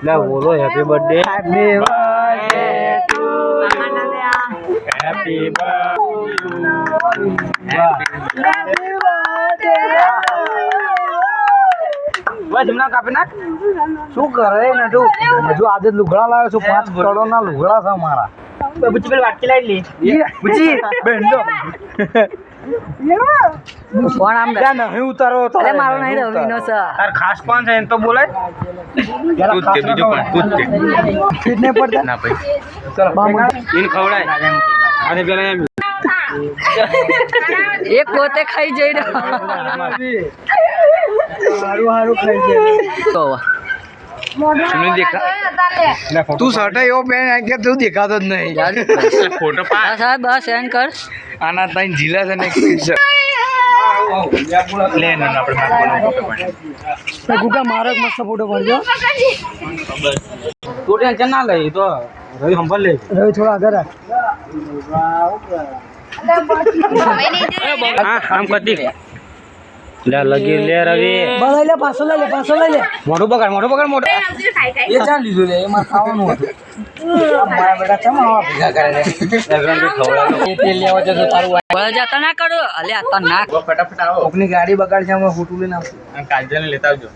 લે બોલો happy birthday happy birthday to happy જમણા કાપી નાખ શું કરે ને તું હજુ આજે લુગડા લાવ્યો છું 5 કરોડના લુગડા છે મારા બુચી પેલી વાટકી લાવી લે બુચી બેંડો કોણ આમ ત્યાં નહીં ઉતારો તો અરે મારો નહીં રવિનો છે તાર ખાસ કોણ છે એમ તો બોલાય તું તે બીજો પણ તું તે ફીટ નહીં પડતા ના ભાઈ ચલો ઈન ખવડાય અને પેલા એમ એક પોતે ખાઈ જઈ રહ્યો સારું સારું ખાઈ જાય તો સુની દેખા તું શર્ટ એવો પહેન કે તું દેખાતો જ નહીં ફોટો પા સાહેબ બસ એન્ડ કર આના તઈ જીલા છે ને લે ને આપણે મારવાનો ફોટો પાડી ગુગા મારો મસ્ત ફોટો પાડજો તું ટેન્શન ના લે તો રવિ સંભાળ લે રવિ થોડા આગળ રાખ હા આમ કરતી લે લગી લે રવિ લઈ લે પાછો લઈ લે મોઢું બગાડ મોઢું એ ચાલ લીધું લે એમાં ખાવાનું હતું મારા બેટા કેમ આવા ભેગા કરે લે એ તેલ લેવા જતો તારું બળ જતા ના કરો અલે આ તો ના ફટાફટ આવો કોકની ગાડી બગાડ છે અમે ફોટો લઈને આવશું કાજલ લેતા આવજો